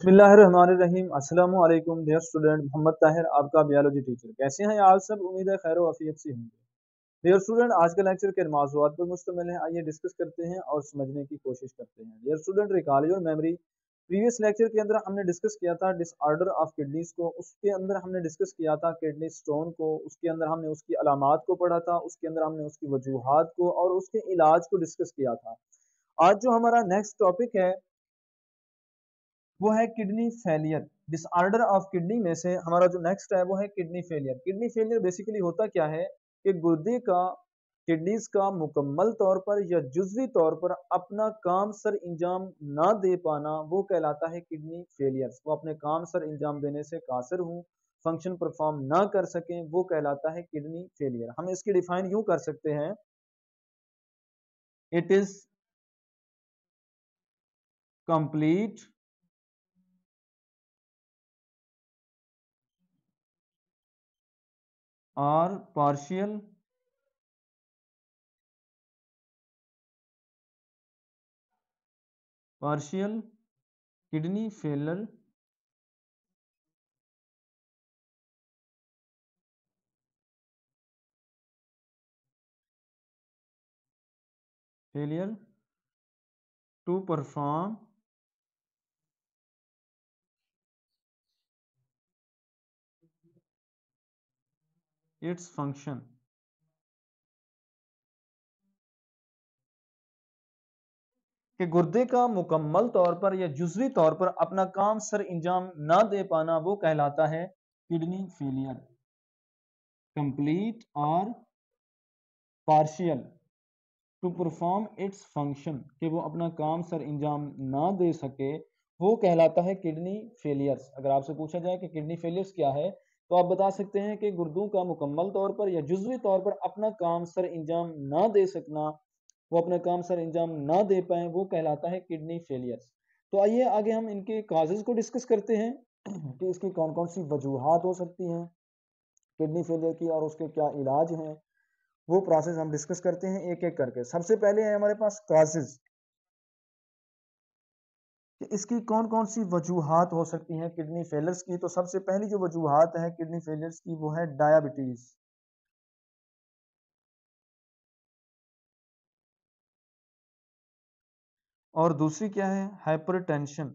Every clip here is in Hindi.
बिस्मिल्लाहिर्रहमानिर्रहीम। अस्सलामु अलैकुम डियर स्टूडेंट, मोहम्मद ताहिर आपका बायोलॉजी टीचर। कैसे हैं आप सब? उम्मीद है खैर वाफियत से होंगे। डियर स्टूडेंट, आज का लेक्चर किन मौज़ूआत पर मुश्तमिल है, आइए डिस्कस करते हैं और समझने की कोशिश करते हैं। Dear student, recall your memory. Previous lecture के अंदर हमने डिस्कस किया था डिसऑर्डर ऑफ किडनीज को, उसके अंदर हमने डिस्कस किया था किडनी स्टोन को, उसके अंदर हमने उसकी अलामात को पढ़ा था, उसके अंदर हमने उसकी वजूहात को और उसके इलाज को डिस्कस किया था। आज जो हमारा नेक्स्ट टॉपिक है वो है kidney failure. Disorder of kidney में से हमारा जो नेक्स्ट है वो है kidney failure. Kidney failure basically होता क्या है कि गुर्दे का किडनीज का मुकम्मल तौर पर या जुजवी तौर पर अपना काम सर इंजाम ना दे पाना वो कहलाता है किडनी फेलियर। वो अपने काम सर इंजाम देने से कासिर हूँ, फंक्शन परफॉर्म ना कर सकें, वो कहलाता है किडनी फेलियर। हम इसकी डिफाइन यूं कर सकते हैं, इट इज कंप्लीट और partial kidney failure failure to perform its function. कि गुर्दे का मुकम्मल तौर पर या जुजवी तौर पर अपना काम सर इंजाम ना दे पाना वो कहलाता है किडनी फेलियर। कंप्लीट और partial two perform its function, कि वो अपना काम सर इंजाम ना दे सके, वो कहलाता है किडनी फेलियर्स। अगर आपसे पूछा जाए कि किडनी फेलियर्स क्या है तो आप बता सकते हैं कि गुर्दों का मुकम्मल तौर पर या जुजवी तौर पर अपना काम सर इंजाम ना दे सकना, वो अपना काम सर अंजाम ना दे पाए, वो कहलाता है किडनी फेलियर्स। तो आइए आगे हम इनके काजेज को डिस्कस करते हैं कि इसकी कौन कौन सी वजूहात हो सकती हैं किडनी फेलियर की और उसके क्या इलाज हैं। वो प्रोसेस हम डिस्कस करते हैं एक एक करके। सबसे पहले है हमारे पास काजेज, कि इसकी कौन कौन सी वजूहात हो सकती हैं किडनी फेलियर्स की। तो सबसे पहली जो वजूहात है किडनी फेलियर्स की वो है डायबिटीज, और दूसरी क्या है, हाइपरटेंशन।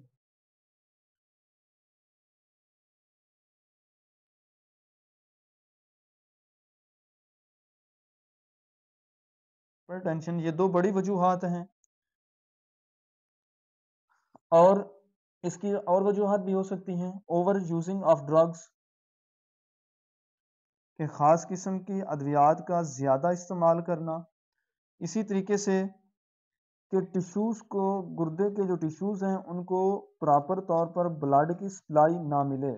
हाइपरटेंशन, ये दो बड़ी वजूहात हैं। और इसकी और वजूहत भी हो सकती हैं, ओवर यूजिंग ऑफ ड्रग्स, के ख़ास किस्म की अद्वियात का ज़्यादा इस्तेमाल करना। इसी तरीके से कि टिश्यूज़ को, गुर्दे के जो टिश्यूज़ हैं उनको प्रॉपर तौर पर ब्लड की सप्लाई ना मिले।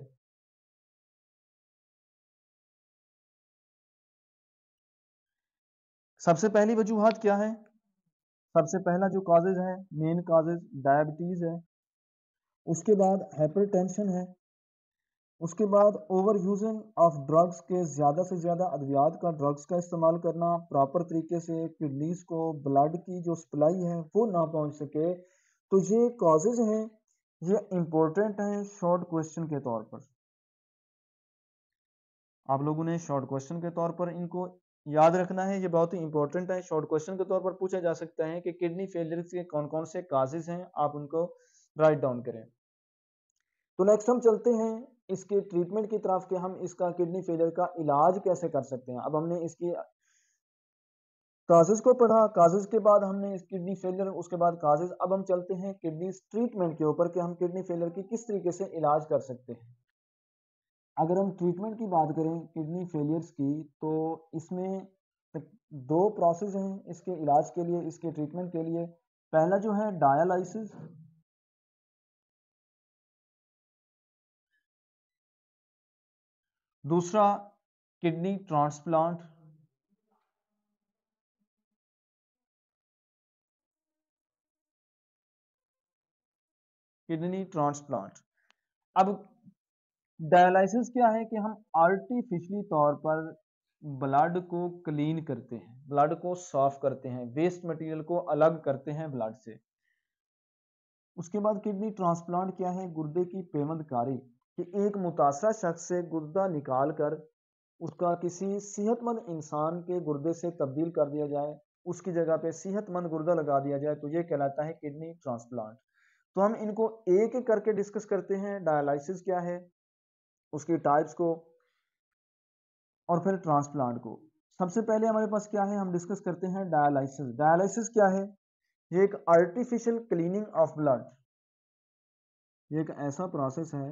सबसे पहली वजूहत क्या है? सबसे पहला जो काजेज है, मेन काजेज डायबिटीज़ है, उसके बाद हाइपरटेंशन है, उसके बाद ओवर यूजिंग ऑफ ड्रग्स, के ज़्यादा से ज़्यादा अद्वियात का ड्रग्स का इस्तेमाल करना, प्रॉपर तरीके से किडनीज को ब्लड की जो सप्लाई है वो ना पहुंच सके। तो ये कॉजेज हैं, ये इम्पोर्टेंट हैं शॉर्ट क्वेश्चन के तौर पर। आप लोगों ने शॉर्ट क्वेश्चन के तौर पर इनको याद रखना है, ये बहुत ही इंपॉर्टेंट है। शॉर्ट क्वेश्चन के तौर पर पूछा जा सकता है कि किडनी फेलियर के कौन कौन से काजेज हैं, आप उनको राइट डाउन करें। तो नेक्स्ट हम चलते हैं इसके ट्रीटमेंट की तरफ, कि हम इसका किडनी फेलियर का इलाज कैसे कर सकते हैं। अब हमने इसकी काजेज को पढ़ा, काजेज के बाद हमने इस किडनी फेलियर, उसके बाद काजेज। अब हम चलते हैं किडनी ट्रीटमेंट के ऊपर, कि हम किडनी फेलियर की किस तरीके से इलाज कर सकते हैं। अगर हम ट्रीटमेंट की बात करें किडनी फेलियर्स की, तो इसमें दो प्रोसेस हैं इसके इलाज के लिए, इसके ट्रीटमेंट के लिए। पहला जो है डायलिसिस, दूसरा किडनी ट्रांसप्लांट। Kidney transplant. अब डायलिसिस क्या है, कि हम आर्टिफिशियली तौर पर ब्लड को क्लीन करते हैं, ब्लड को साफ करते हैं, वेस्ट मटेरियल को अलग करते हैं ब्लड से। उसके बाद किडनी ट्रांसप्लांट क्या है? गुर्दे की पेवंदकारी कि एक मुतासरा शख्स से गुर्दा निकाल कर उसका किसी सेहतमंद इंसान के गुर्दे से तब्दील कर दिया जाए, उसकी जगह पे सेहतमंद गुर्दा लगा दिया जाए, तो ये कहलाता है किडनी ट्रांसप्लांट। तो हम इनको एक एक करके डिस्कस करते हैं। डायलिसिस क्या है, उसकी टाइप्स को, और फिर ट्रांसप्लांट को। सबसे पहले हमारे पास क्या है, हम डिस्कस करते हैं डायलिसिस। डायलिसिस क्या है? ये एक आर्टिफिशियल क्लीनिंग ऑफ ब्लड, ये एक ऐसा प्रोसेस है,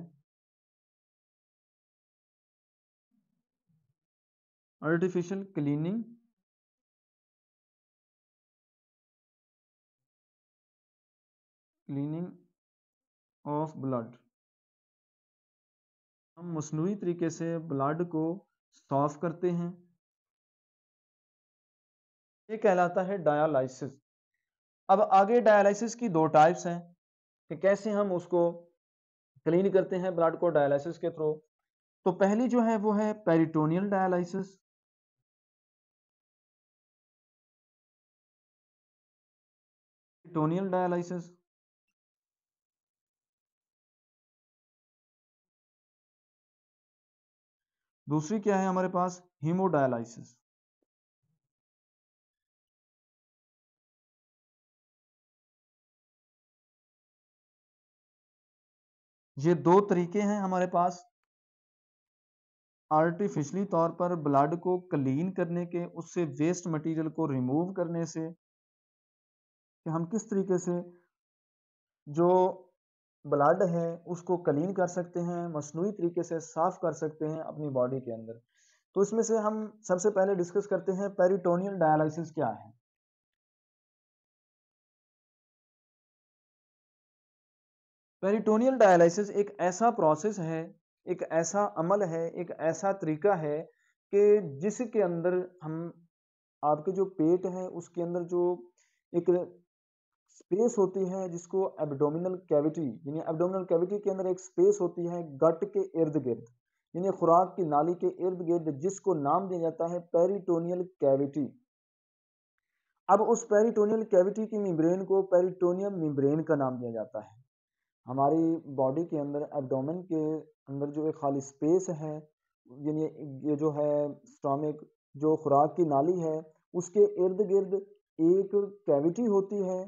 आर्टिफिशियल क्लीनिंग ऑफ ब्लड। हम मसनूई तरीके से ब्लड को साफ करते हैं, ये कहलाता है डायलिसिस। अब आगे डायलिसिस की दो टाइप्स हैं कि कैसे हम उसको क्लीन करते हैं ब्लड को डायलिसिस के थ्रू। तो पहली जो है वो है पेरिटोनियल डायलिसिस। Peritoneal dialysis. दूसरी क्या है हमारे पास? हीमोडायलिसिस। ये दो तरीके हैं हमारे पास आर्टिफिशियली तौर पर ब्लड को क्लीन करने के, उससे वेस्ट मटेरियल को रिमूव करने से, कि हम किस तरीके से जो ब्लड है उसको क्लीन कर सकते हैं, मसनूई तरीके से साफ कर सकते हैं अपनी बॉडी के अंदर। तो इसमें से हम सबसे पहले डिस्कस करते हैं पेरिटोनियल डायलिसिस क्या है। पेरिटोनियल डायलिसिस एक ऐसा प्रोसेस है, एक ऐसा अमल है, एक ऐसा तरीका है कि जिसके अंदर हम, आपके जो पेट है उसके अंदर जो एक स्पेस होती है जिसको एब्डोमिनल कैविटी, यानी एब्डोमिनल कैविटी के अंदर एक स्पेस होती है गट के इर्द गिर्द, यानी खुराक की नाली के इर्द गिर्द, जिसको नाम दिया जाता है पेरिटोनियल कैविटी। अब उस पेरिटोनियल कैविटी की मेम्ब्रेन को पेरिटोनियम मेम्ब्रेन का नाम दिया जाता है। हमारी बॉडी के अंदर एब्डोमेन के अंदर जो एक खाली स्पेस है, यानी ये जो है स्टोमिक, जो खुराक की नाली है, उसके इर्द गिर्द एक कैविटी होती है,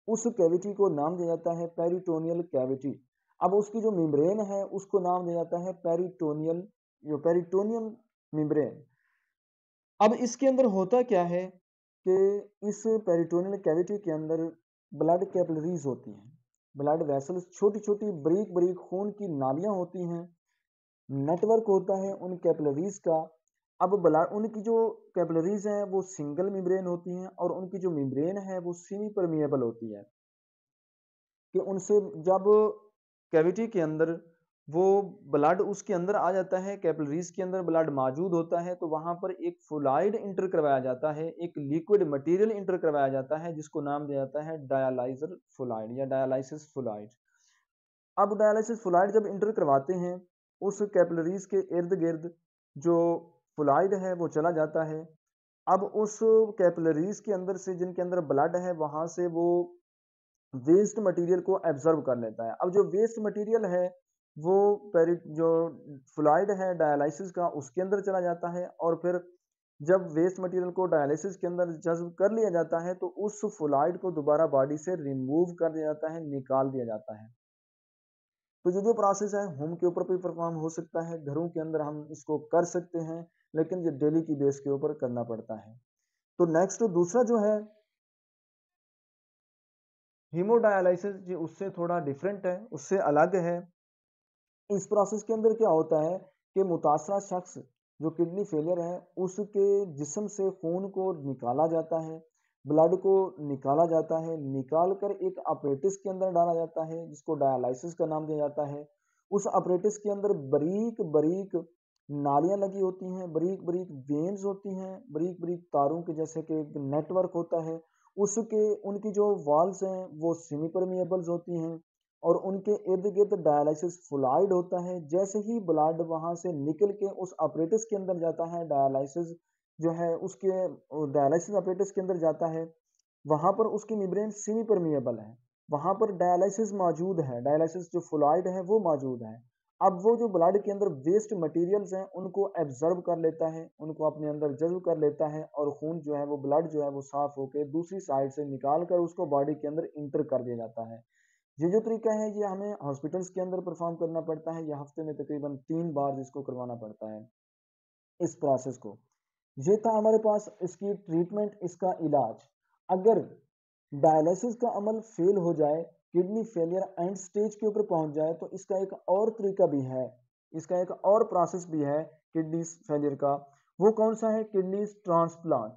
उस कैविटी को नाम दिया जाता है पेरिटोनियल कैविटी। अब उसकी जो मेम्ब्रेन है उसको नाम दिया जाता है पेरिटोनियल, जो पेरिटोनियम मेम्ब्रेन। अब इसके अंदर होता क्या है कि इस पेरिटोनियल कैविटी के अंदर ब्लड कैपिलरीज होती हैं, ब्लड वेसल्स, छोटी छोटी बारीक बारीक खून की नालियां होती हैं, नेटवर्क होता है उन कैपिलरीज का। अब ब्लड, उनकी जो कैपिलरीज हैं वो सिंगल मेम्ब्रेन होती हैं, और उनकी जो मेम्ब्रेन है वो सेमी परमिएबल होती है, कि उनसे जब कैविटी के अंदर वो ब्लड उसके अंदर आ जाता है, कैपिलरीज के अंदर ब्लड मौजूद होता है, तो वहां पर एक फ्लूइड इंटर करवाया जाता है, एक लिक्विड मटेरियल इंटर करवाया जाता है, जिसको नाम दिया जाता है डायलाइजर फ्लूइड या डायलाइसिस फ्लूइड। अब डायलिसिस फ्लूइड जब इंटर करवाते हैं, उस कैपिलरीज के इर्द गिर्द जो फ्लूइड है वो चला जाता है। अब उस कैपिलरीज के अंदर से, जिनके अंदर ब्लड है, वहां से वो वेस्ट मटेरियल को एब्जॉर्ब कर लेता है। अब जो वेस्ट मटेरियल है वो जो फ्लूइड है डायलिसिस का, उसके अंदर चला जाता है, और फिर जब वेस्ट मटेरियल को डायलिसिस के अंदर जज्ब कर लिया जाता है, तो उस फ्लूइड को दोबारा बॉडी से रिमूव कर दिया जाता है, निकाल दिया जाता है। तो ये जो प्रोसेस है होम के ऊपर भी परफॉर्म हो सकता है, घरों के अंदर हम इसको कर सकते हैं, लेकिन ये डेली की बेस के ऊपर करना पड़ता है। तो नेक्स्ट दूसरा जो है हीमोडायलिसिस, जी उससे थोड़ा डिफरेंट है, उससे अलग है। इस प्रोसेस के अंदर क्या होता है कि मुतासरा शख्स जो किडनी फेलियर है उसके जिस्म से खून को निकाला जाता है, ब्लड को निकाला जाता है, निकाल कर एक अपरेटिस के अंदर डाला जाता है, जिसको डायलिसिस का नाम दिया जाता है। उस अपरेटिस के अंदर बारीक बारीक नालियां लगी होती हैं, बारीक बारीक वेन्स होती हैं, बारीक बारीक तारों के जैसे कि एक नेटवर्क होता है। उसके उनकी जो वॉल्स हैं वो सेमी परमिएबल्स होती हैं, और उनके इर्द गिर्द डायलिसिस फ्लूइड होता है। जैसे ही ब्लड वहां से निकल के उस अपरेटिस के अंदर जाता है, डायलिसिस जो है उसके डायलिसिस अपरेटिस के अंदर जाता है, वहां पर उसकी मेम्ब्रेन सेमी परमिएबल है, वहाँ पर डायलिसिस मौजूद है, डायलिसिस जो फ्लूइड है वो मौजूद है। अब वो जो ब्लड के अंदर वेस्ट मटेरियल्स हैं उनको एब्ज़ॉर्ब कर लेता है, उनको अपने अंदर जज़्ब कर लेता है और खून जो है वो ब्लड जो है वो साफ़ होके दूसरी साइड से निकाल कर उसको बॉडी के अंदर इंटर कर दिया जाता है। ये जो तरीका है ये हमें हॉस्पिटल्स के अंदर परफ़ॉर्म करना पड़ता है, ये हफ़्ते में तकरीबन 3 बार इसको करवाना पड़ता है, इस प्रोसेस को। ये था हमारे पास इसकी ट्रीटमेंट, इसका इलाज। अगर डायलिसिस का अमल फेल हो जाए, किडनी फेलियर एंड स्टेज के ऊपर पहुंच जाए तो इसका एक और तरीका भी है, इसका एक और प्रोसेस भी है किडनी फेलियर का। वो कौन सा है? Kidney transplant.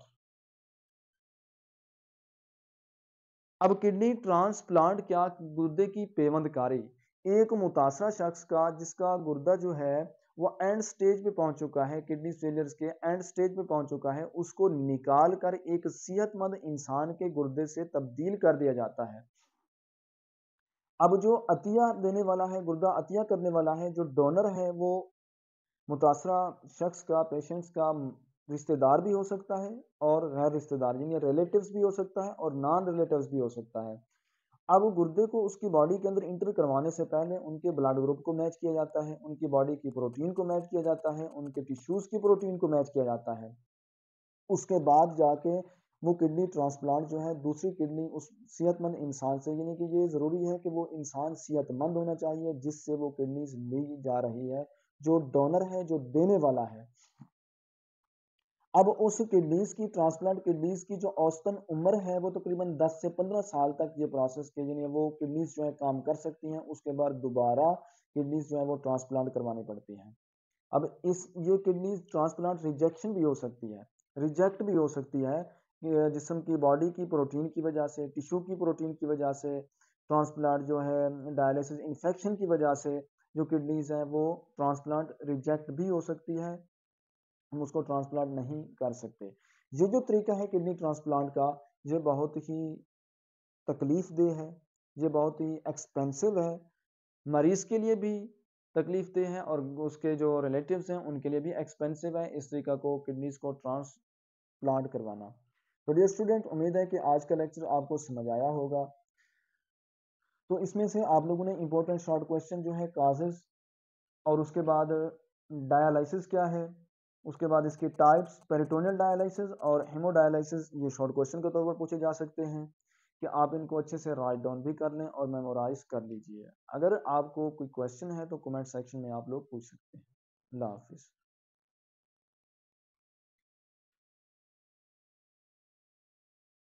अब किडनी ट्रांसप्लांट क्या, गुर्दे की पेवंदकारी, एक मुतासरा शख्स का जिसका गुर्दा जो है वो एंड स्टेज पे पहुंच चुका है, किडनी फेलियर्स के एंड स्टेज पे पहुंच चुका है, उसको निकाल कर एक सेहतमंद इंसान के गुर्दे से तब्दील कर दिया जाता है। अब जो अतिया देने वाला है, गुर्दा अतिया करने वाला है, जो डोनर है, वो मुतासरा शख्स का, पेशेंट्स का रिश्तेदार भी हो सकता है और गैर रिश्तेदार यानी रिलेटिव्स भी हो सकता है और नॉन रिलेटिव्स भी हो सकता है। अब गुर्दे को उसकी बॉडी के अंदर इंटर करवाने से पहले उनके ब्लड ग्रुप को मैच किया जाता है, उनकी बॉडी की प्रोटीन को मैच किया जाता है, उनके टिश्यूज़ की प्रोटीन को मैच किया जाता है। उसके बाद जाके वो किडनी ट्रांसप्लांट जो है दूसरी किडनी उस सेहतमंद इंसान से, यानी कि ये ज़रूरी है कि वो इंसान सेहतमंद होना चाहिए जिससे वो किडनीज़ ली जा रही है, जो डोनर है, जो देने वाला है। अब उस किडनीज़ की, ट्रांसप्लांट किडनीज़ की जो औसतन उम्र है वो तकरीबन 10 से 15 साल तक ये प्रोसेस के यानी वो किडनीज़ जो है काम कर सकती हैं, उसके बाद दोबारा किडनीज़ जो है वो ट्रांसप्लांट करवानी पड़ती हैं। अब इस ये किडनी ट्रांसप्लांट रिजेक्शन भी हो सकती है, रिजेक्ट भी हो सकती है कि जिस्म की बॉडी की प्रोटीन की वजह से, टिश्यू की प्रोटीन की वजह से, ट्रांसप्लांट जो है डायलिसिस इन्फेक्शन की वजह से जो किडनीज़ हैं वो ट्रांसप्लांट रिजेक्ट भी हो सकती है, हम उसको ट्रांसप्लांट नहीं कर सकते। ये जो तरीका है किडनी ट्रांसप्लांट का, ये बहुत ही तकलीफ देह है, ये बहुत ही एक्सपेंसिव है, मरीज़ के लिए भी तकलीफ़देह है और उसके जो रिलेटिव्स हैं उनके लिए भी एक्सपेंसिव है इस तरीका को, किडनीज़ को ट्रांसप्लांट करवाना। तो डियर स्टूडेंट, उम्मीद है कि आज का लेक्चर आपको समझ आया होगा। तो इसमें से आप लोगों ने इम्पोर्टेंट शॉर्ट क्वेश्चन जो है काजेज़ और उसके बाद डायलिसिस क्या है, उसके बाद इसके टाइप्स, पेरिटोनियल डायलिसिस और हेमोडायलिसिस, ये शॉर्ट क्वेश्चन के तौर पर पूछे जा सकते हैं कि आप इनको अच्छे से राइट डाउन भी कर लें और मेमोराइज कर लीजिए। अगर आपको कोई क्वेश्चन है तो कमेंट सेक्शन में आप लोग पूछ सकते हैं। अल्लाह हाफिज़।